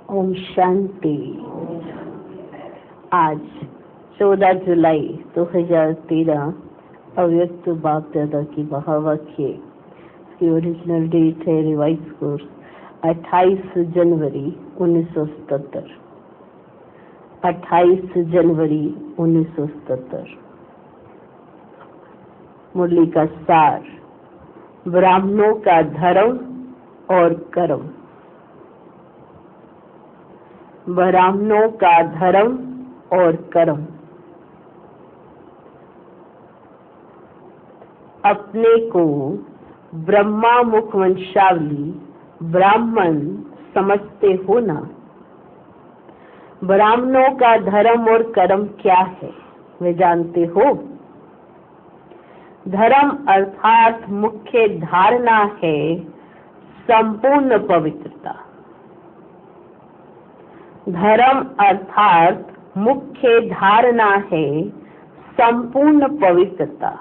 ओम शांति। आज 14 जुलाई 2013 अव्यक्त बाप दादा की महावाक्य। इसकी ओरिजिनल डेट है रिवाइज कोर्स 28 जनवरी 1977। 28 जनवरी 1977। मुरली का सार, ब्राह्मणों का धर्म और कर्म। ब्राह्मणों का धर्म और कर्म। अपने को ब्रह्मा मुख वंशावली ब्राह्मण समझते हो ना? ब्राह्मणों का धर्म और कर्म क्या है वे जानते हो? धर्म अर्थात मुख्य धारणा है संपूर्ण पवित्रता। धर्म अर्थात मुख्य धारणा है संपूर्ण पवित्रता।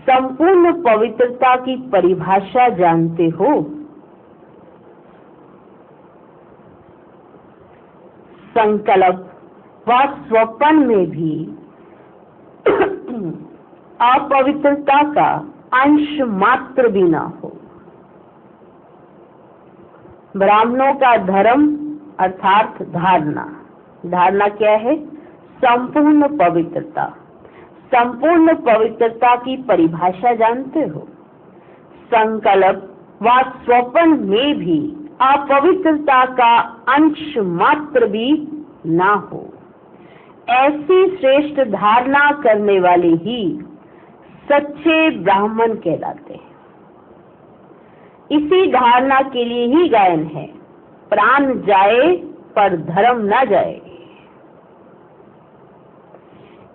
संपूर्ण पवित्रता की परिभाषा जानते हो? संकल्प व स्वप्न में भी अपवित्रता का अंश मात्र भी ना हो। ब्राह्मणों का धर्म अर्थात धारणा। धारणा क्या है? संपूर्ण पवित्रता। संपूर्ण पवित्रता की परिभाषा जानते हो? संकल्प व स्वप्न में भी अपवित्रता का अंश मात्र भी ना हो। ऐसी श्रेष्ठ धारणा करने वाले ही सच्चे ब्राह्मण कहलाते हैं। इसी धारणा के लिए ही गायन है, प्राण जाए पर धर्म न जाए।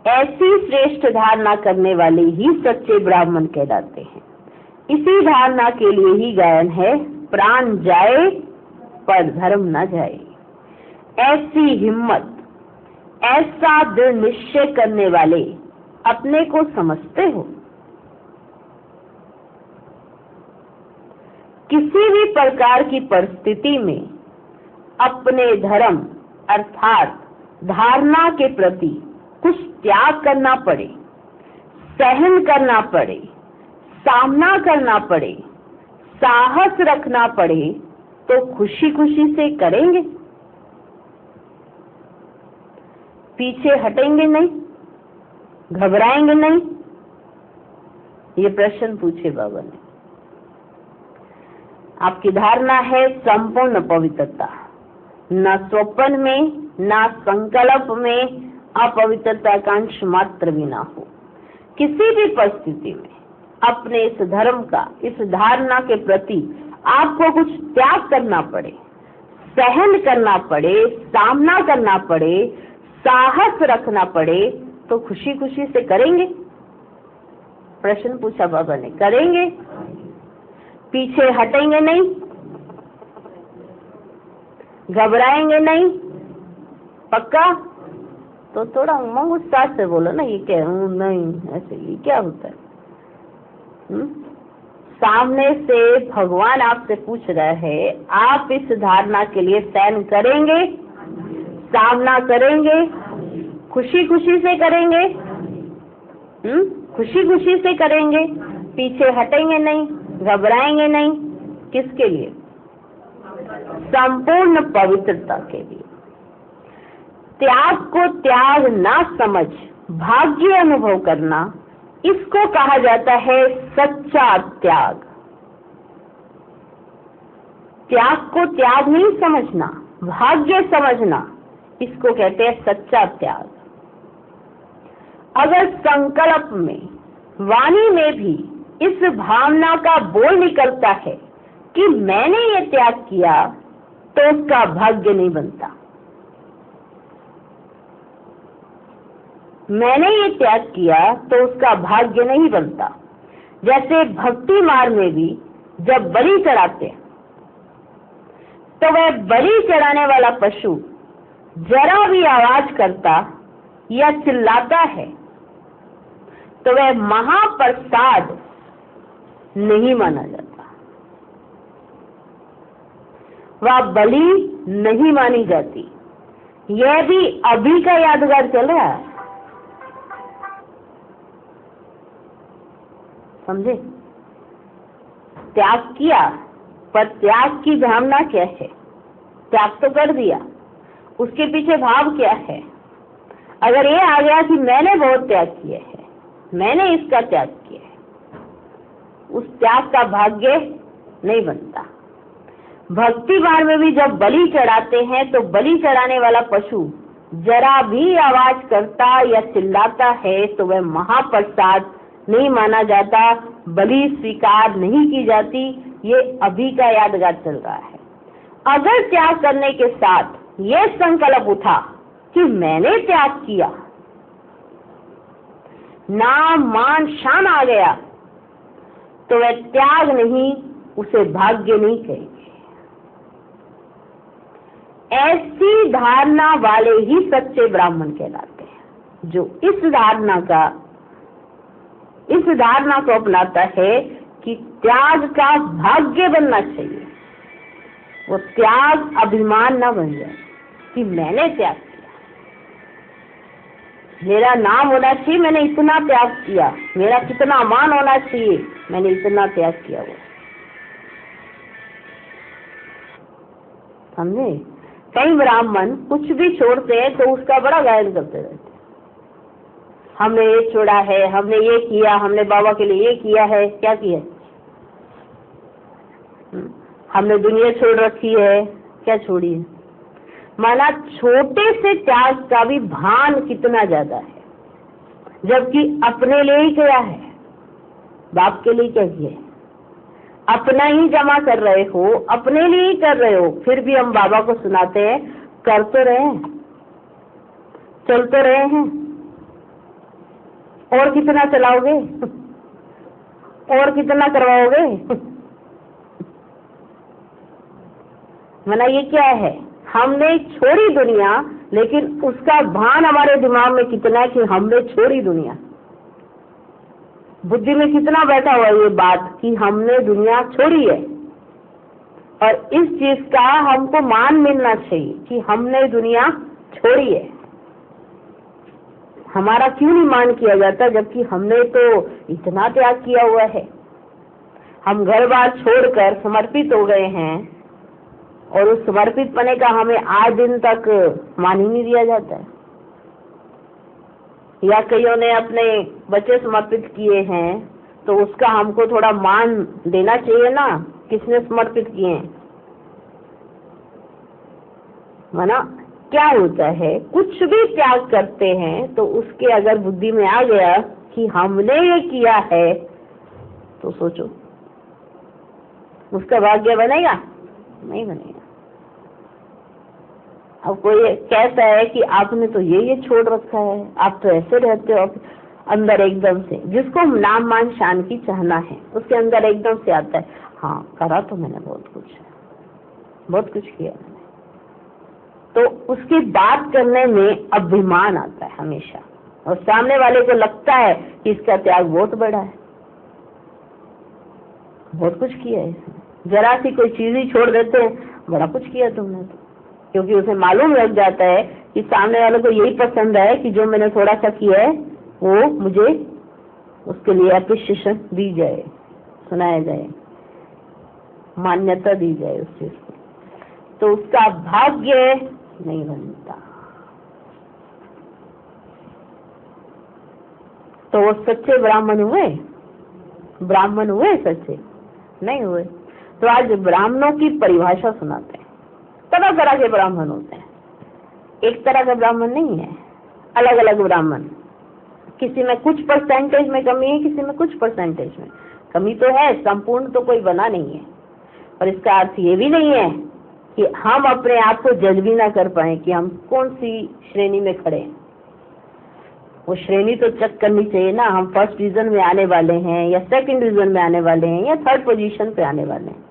ऐसी श्रेष्ठ धारणा करने वाले ही सच्चे ब्राह्मण कहलाते हैं। इसी धारणा के लिए ही गायन है, प्राण जाए पर धर्म न जाए। ऐसी हिम्मत, ऐसा दृढ़ निश्चय करने वाले अपने को समझते हो? किसी भी प्रकार की परिस्थिति में अपने धर्म अर्थात धारणा के प्रति कुछ त्याग करना पड़े, सहन करना पड़े, सामना करना पड़े, साहस रखना पड़े तो खुशी खुशी से करेंगे? पीछे हटेंगे नहीं? घबराएंगे नहीं? ये प्रश्न पूछे बाबा ने। आपकी धारणा है संपूर्ण पवित्रता। न स्वप्न में न संकल्प में अपवित्रता का अंश मात्र भी ना हो। किसी भी परिस्थिति में अपने इस धर्म का, इस धारणा के प्रति आपको कुछ त्याग करना पड़े, सहन करना पड़े, सामना करना पड़े, साहस रखना पड़े तो खुशी खुशी से करेंगे? प्रश्न पूछा बाबा ने। करेंगे? पीछे हटेंगे नहीं? घबराएंगे नहीं? पक्का? तो थोड़ा उमंग उत्साह से बोलो ना। ये क्या? नहीं ऐसे ये क्या होता है? सामने से भगवान आपसे पूछ रहे हैं, आप इस धारणा के लिए सहन करेंगे, सामना करेंगे, खुशी खुशी से करेंगे? खुशी खुशी से करेंगे? पीछे हटेंगे नहीं, घबराएंगे नहीं? किसके लिए? संपूर्ण पवित्रता के लिए। त्याग को त्याग ना समझ भाग्य अनुभव करना, इसको कहा जाता है सच्चा त्याग। त्याग को त्याग नहीं समझना, भाग्य समझना, इसको कहते हैं सच्चा त्याग। अगर संकल्प में, वाणी में भी इस भावना का बोल निकलता है कि मैंने ये त्याग किया, तो उसका भाग्य नहीं बनता। मैंने ये त्याग किया तो उसका भाग्य नहीं बनता। जैसे भक्ति मार्ग में भी जब बलि चढ़ाते हैं तो वह बलि चढ़ाने वाला पशु जरा भी आवाज करता या चिल्लाता है तो वह महाप्रसाद नहीं माना जाता। वह बलि नहीं मानी जाती। यह भी अभी का यादगार चल रहा है, समझे? त्याग किया, पर त्याग की भावना क्या है? त्याग तो कर दिया, उसके पीछे भाव क्या है? अगर ये आ गया कि मैंने बहुत त्याग किया है, मैंने इसका त्याग किया है, उस त्याग का भाग्य नहीं बनता। भक्ति मार्ग में भी जब बलि चढ़ाते हैं तो बलि चढ़ाने वाला पशु जरा भी आवाज करता या चिल्लाता है तो वह महाप्रसाद नहीं माना जाता, बलि स्वीकार नहीं की जाती। ये अभी का यादगार चल रहा है। अगर त्याग करने के साथ ये संकल्प उठा कि मैंने त्याग किया, नाम मान शान आ गया, तो वह त्याग नहीं, उसे भाग्य नहीं कहेंगे। ऐसी धारणा वाले ही सच्चे ब्राह्मण कहलाते हैं, जो इस धारणा को अपनाता है कि त्याग का भाग्य बनना चाहिए। वो त्याग अभिमान न बन जाए कि मैंने त्याग किया, मेरा नाम होना चाहिए मैंने इतना त्याग किया, मेरा कितना मान होना चाहिए मैंने इतना त्याग किया। वो समझे? कई ब्राह्मण कुछ भी छोड़ते हैं तो उसका बड़ा गायन करते रहते हैं। हमने ये छोड़ा है, हमने ये किया, हमने बाबा के लिए ये किया है। क्या किया? हमने दुनिया छोड़ रखी है। क्या छोड़ी है? माना छोटे से त्याग का भी भान कितना ज्यादा है, जबकि अपने लिए ही किया है, बाप के लिए क्या किया है? अपना ही जमा कर रहे हो, अपने लिए ही कर रहे हो, फिर भी हम बाबा को सुनाते हैं कर तो रहे हैं, चल तो रहे हैं, और कितना चलाओगे, और कितना करवाओगे? मना ये क्या है? हमने छोड़ी दुनिया, लेकिन उसका भान हमारे दिमाग में कितना है कि हमने छोड़ी दुनिया। बुद्धि में कितना बैठा हुआ ये बात कि हमने दुनिया छोड़ी है, और इस चीज का हमको मान मिलना चाहिए कि हमने दुनिया छोड़ी है। हमारा क्यों नहीं मान किया जाता, जबकि हमने तो इतना त्याग किया हुआ है। हम घर बार छोड़कर समर्पित हो गए हैं, और उस समर्पित पने का हमें आज दिन तक मान ही नहीं दिया जाता है। या कईयों ने अपने बच्चे समर्पित किए हैं तो उसका हमको थोड़ा मान देना चाहिए ना, किसने समर्पित किए हैं। माना क्या होता है, कुछ भी त्याग करते हैं तो उसके अगर बुद्धि में आ गया कि हमने ये किया है, तो सोचो उसका भाग्य बनेगा? नहीं बनेगा। अब कोई कहता है कि आपने तो ये छोड़ रखा है, आप तो ऐसे रहते हो, अंदर एकदम से जिसको नाम मान शान की चाहना है उसके अंदर एकदम से आता है, हाँ करा तो मैंने बहुत कुछ किया मैंने, तो उसकी बात करने में अभिमान आता है हमेशा, और सामने वाले को लगता है कि इसका त्याग बहुत बड़ा है, बहुत कुछ किया है इसने। जरा सी कोई चीज ही छोड़ देते हैं, बड़ा कुछ किया तुमने तो, क्योंकि उसे मालूम लग जाता है कि सामने वाले को यही पसंद है कि जो मैंने थोड़ा सा किया है वो मुझे उसके लिए अप्रिशिएशन दी जाए, सुनाया जाए, मान्यता दी जाए उस चीज को, तो उसका भाग्य नहीं बनता। तो वो सच्चे ब्राह्मण हुए सच्चे नहीं हुए। तो आज ब्राह्मणों की परिभाषा सुनाते हैं। तरह तरह के ब्राह्मण होते हैं, एक तरह का ब्राह्मण नहीं है, अलग अलग ब्राह्मण। किसी में कुछ परसेंटेज में कमी है, किसी में कुछ परसेंटेज में कमी तो है, संपूर्ण तो कोई बना नहीं है। और इसका अर्थ ये भी नहीं है कि हम अपने आप को जज भी ना कर पाए कि हम कौन सी श्रेणी में खड़े हैं। वो श्रेणी तो चेक करनी चाहिए ना, हम फर्स्ट डिवीजन में आने वाले हैं या सेकंड डिवीजन में आने वाले हैं या थर्ड पोजीशन पे आने वाले हैं।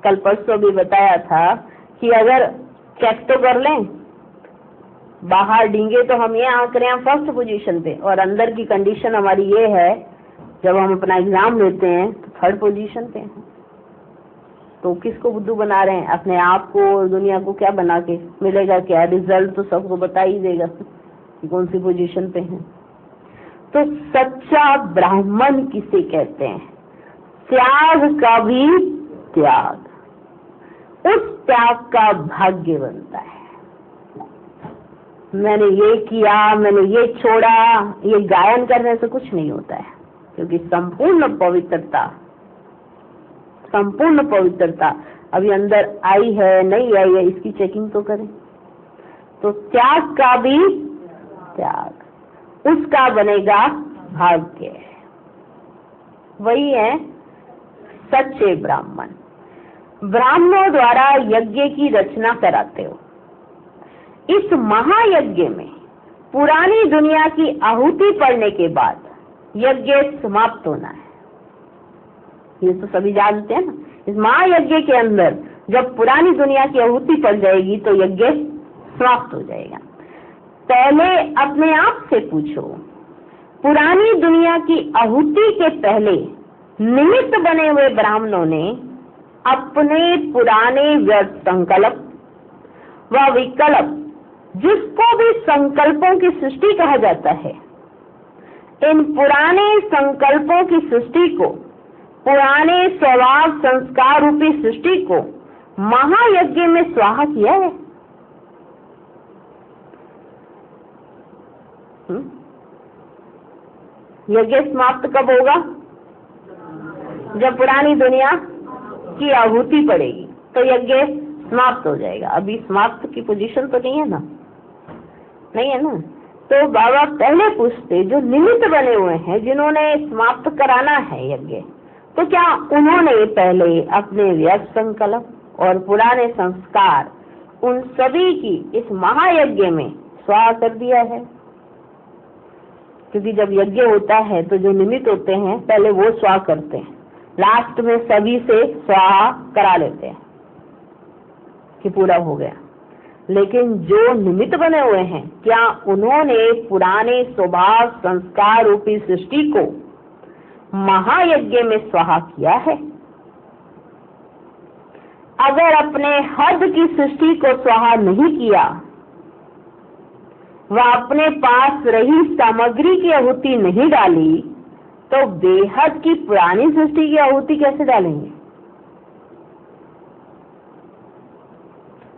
कल परसों भी बताया था कि अगर चेक तो कर लें, बाहर डींगे तो हम ये आंक रहे हैं फर्स्ट पोजीशन पे, और अंदर की कंडीशन हमारी ये है जब हम अपना एग्जाम लेते हैं तो थर्ड पोजीशन पे हैं। तो किसको बुद्धू बना रहे हैं? अपने आप को और दुनिया को क्या बना के मिलेगा? क्या रिजल्ट तो सबको बता ही देगा कि कौन सी पोजीशन पे है। तो सच्चा ब्राह्मण किसे कहते हैं? त्याग का भी त्याग, उस त्याग का भाग्य बनता है। मैंने ये किया, मैंने ये छोड़ा, ये गायन करने से कुछ नहीं होता है, क्योंकि संपूर्ण पवित्रता अभी अंदर आई है नहीं आई है, इसकी चेकिंग तो करें। तो त्याग का भी त्याग, उसका बनेगा भाग्य। वही है सच्चे ब्राह्मण। ब्राह्मणों द्वारा यज्ञ की रचना कराते हो। इस महायज्ञ में पुरानी दुनिया की आहुति पड़ने के बाद यज्ञ समाप्त होना है। ये तो सभी जानते हैं ना। इस महायज्ञ के अंदर जब पुरानी दुनिया की आहुति पड़ जाएगी तो यज्ञ समाप्त हो जाएगा। पहले अपने आप से पूछो, पुरानी दुनिया की आहुति के पहले निमित्त बने हुए ब्राह्मणों ने अपने पुराने व्यर्थ संकल्प व विकल्प, जिसको भी संकल्पों की सृष्टि कहा जाता है, इन पुराने संकल्पों की सृष्टि को, पुराने स्वभाव संस्कार रूपी सृष्टि को महायज्ञ में स्वाहा किया है। यज्ञ समाप्त कब होगा? जब पुरानी दुनिया की आहुति पड़ेगी तो यज्ञ समाप्त हो जाएगा। अभी समाप्त की पोजीशन तो नहीं है ना, नहीं है ना। तो बाबा पहले पूछते, जो निमित्त बने हुए हैं, जिन्होंने समाप्त कराना है यज्ञ, तो क्या उन्होंने पहले अपने व्यर्थ संकल्प और पुराने संस्कार उन सभी की इस महायज्ञ में स्वाहा कर दिया है? क्योंकि जब यज्ञ होता है तो जो निमित्त होते हैं पहले वो स्वाहा करते हैं, लास्ट में सभी से स्वाहा करा लेते हैं कि पूरा हो गया। लेकिन जो निमित्त बने हुए हैं, क्या उन्होंने पुराने स्वभाव संस्कार रूपी सृष्टि को महायज्ञ में स्वाहा किया है? अगर अपने हद की सृष्टि को स्वाहा नहीं किया, वह अपने पास रही सामग्री की आहुति नहीं डाली, तो बेहद की पुरानी सृष्टि की आहुति कैसे डालेंगे?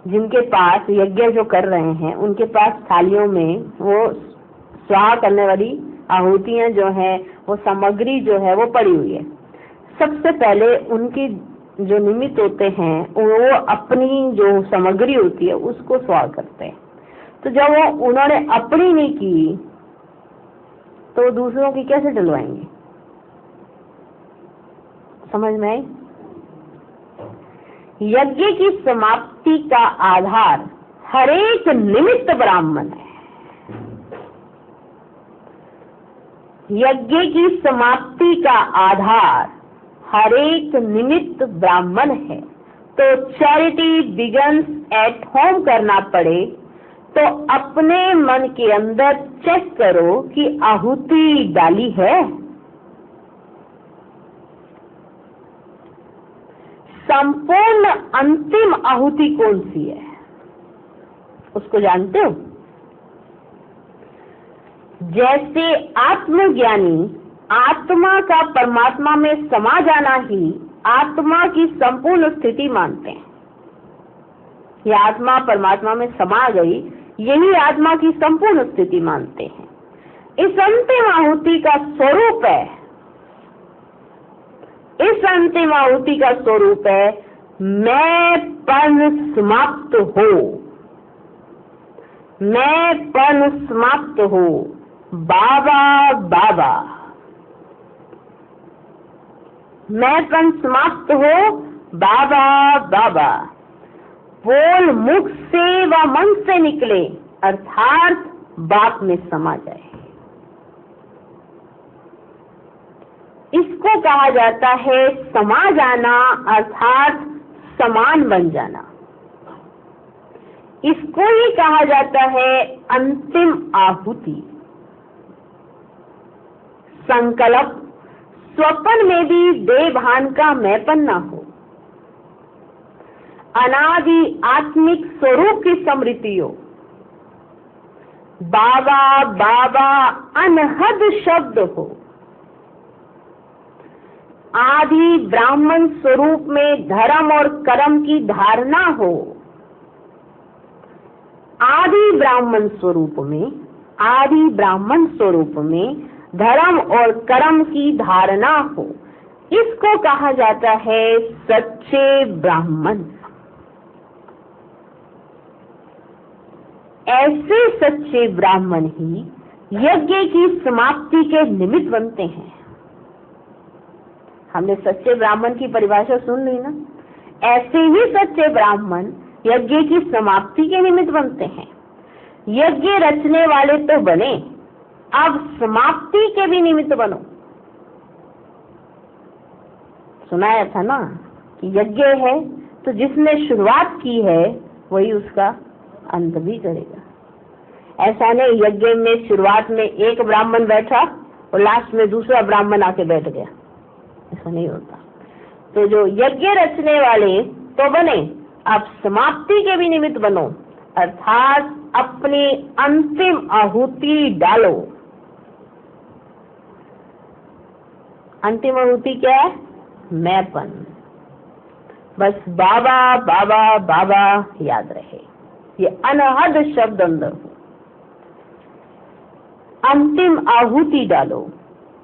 जिनके पास यज्ञ जो कर रहे हैं, उनके पास थालियों में वो स्वाहा करने वाली आहुतियां जो है, वो सामग्री जो है वो पड़ी हुई है। सबसे पहले उनकी जो निमित्त होते हैं वो अपनी जो सामग्री होती है उसको स्वाहा करते हैं। तो जब वो उन्होंने अपनी नहीं की तो दूसरों की कैसे डलवाएंगे? समझ में आई? यज्ञ की समाप्ति का आधार हरेक निमित्त ब्राह्मण है। यज्ञ की समाप्ति का आधार हरेक निमित्त ब्राह्मण है। तो चैरिटी बिगन्स एट होम करना पड़े तो अपने मन के अंदर चेक करो कि आहुति डाली है। संपूर्ण अंतिम आहुति कौन सी है उसको जानते हो? जैसे आत्मज्ञानी आत्मा का परमात्मा में समा जाना ही आत्मा की संपूर्ण स्थिति मानते हैं। ये आत्मा परमात्मा में समा गई, यही आत्मा की संपूर्ण स्थिति मानते हैं। इस अंतिम आहुति का स्वरूप है, इस अंतिम आहुति का स्वरूप है मैंपन समाप्त हो, मैंपन समाप्त हो, बाबा बाबा। मैंपन समाप्त हो, बाबा बाबा। बोल मुख से व मन से निकले, अर्थात बाप में समा जाए। इसको कहा जाता है समा जाना, अर्थात समान बन जाना। इसको ही कहा जाता है अंतिम आहुति। संकल्प स्वप्न में भी देह भान का मैंपन ना हो, अनादि आत्मिक स्वरूप की स्मृति हो। बाबा बाबा अनहद शब्द हो। आदि ब्राह्मण स्वरूप में धर्म और कर्म की धारणा हो। आदि ब्राह्मण स्वरूप में धर्म और कर्म की धारणा हो, इसको कहा जाता है सच्चे ब्राह्मण। ऐसे सच्चे ब्राह्मण ही यज्ञ की समाप्ति के निमित्त बनते हैं। हमने सच्चे ब्राह्मण की परिभाषा सुन ली ना। ऐसे ही सच्चे ब्राह्मण यज्ञ की समाप्ति के निमित्त बनते हैं। यज्ञ रचने वाले तो बने, अब समाप्ति के भी निमित्त बनो। सुनाया था ना कि यज्ञ है तो जिसने शुरुआत की है वही उसका अंत भी करेगा। ऐसा नहीं यज्ञ में शुरुआत में एक ब्राह्मण बैठा और लास्ट में दूसरा ब्राह्मण आके बैठ गया, ऐसा नहीं होता। तो जो यज्ञ रचने वाले तो बने, अब समाप्ति के भी निमित्त बनो, अर्थात अपनी अंतिम आहुति डालो। अंतिम आहुति क्या है? मैंपन। बस बाबा बाबा बाबा याद रहे, ये अनहद शब्द अंदर हो। अंतिम आहुति डालो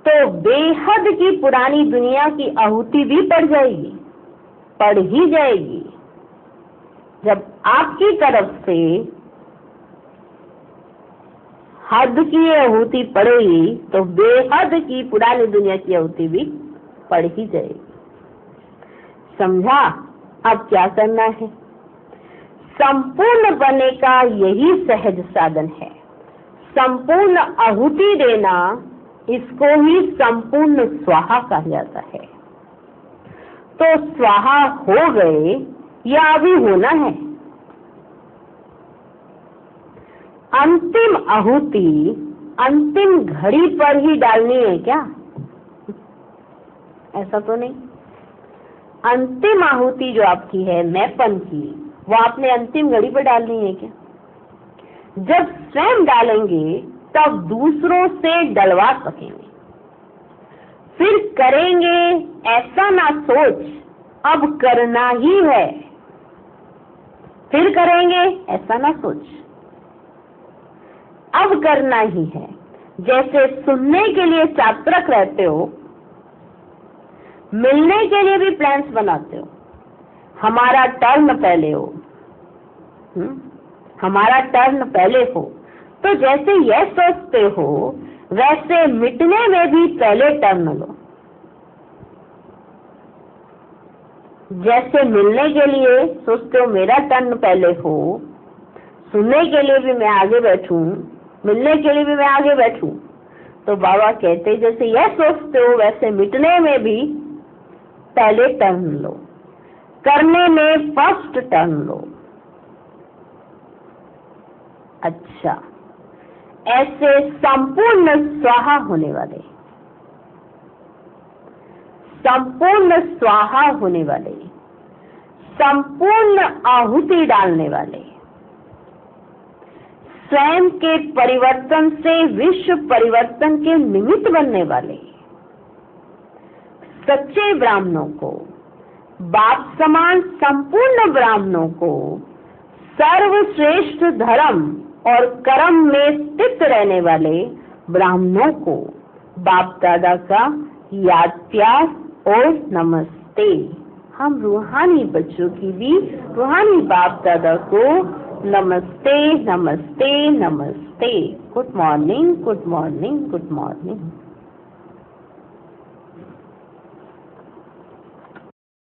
तो बेहद की पुरानी दुनिया की आहुति भी पड़ ही जाएगी। जब आपकी तरफ से हद की आहुति पड़ेगी तो बेहद की पुरानी दुनिया की आहुति भी पड़ ही जाएगी। समझा? अब क्या करना है? संपूर्ण बनने का यही सहज साधन है। संपूर्ण आहुति देना, इसको ही संपूर्ण स्वाहा कहा जाता है। तो स्वाहा हो गए या अभी होना है? अंतिम आहुति अंतिम घड़ी पर ही डालनी है क्या? ऐसा तो नहीं। अंतिम आहुति जो आपकी है मैंपन की, वो आपने अंतिम घड़ी पर डालनी है क्या? जब स्वयं डालेंगे तब दूसरों से डलवा सकेंगे। फिर करेंगे ऐसा ना सोच, अब करना ही है। फिर करेंगे ऐसा ना सोच, अब करना ही है। जैसे सुनने के लिए चातरक रहते हो, मिलने के लिए भी प्लान्स बनाते हो। हमारा टर्न पहले हो, हमारा टर्न पहले हो, तो जैसे यह सोचते हो वैसे मिटने में भी पहले टर्न लो। जैसे मिलने के लिए सोचते हो मेरा टर्न पहले हो, सुनने के लिए भी मैं आगे बैठूं, मिलने के लिए भी मैं आगे बैठूं, तो बाबा कहते जैसे यह सोचते हो वैसे मिटने में भी पहले टर्न लो, करने में फर्स्ट टर्न लो। अच्छा, ऐसे संपूर्ण स्वाहा होने वाले, संपूर्ण स्वाहा होने वाले, संपूर्ण आहुति डालने वाले, स्वयं के परिवर्तन से विश्व परिवर्तन के निमित्त बनने वाले सच्चे ब्राह्मणों को, बाप समान संपूर्ण ब्राह्मणों को, सर्वश्रेष्ठ धर्म और कर्म में स्थित रहने वाले ब्राह्मणों को बाप दादा का याद प्यार और नमस्ते। हम रूहानी बच्चों की भी रूहानी बाप दादा को नमस्ते नमस्ते नमस्ते। Good morning, good morning, good morning.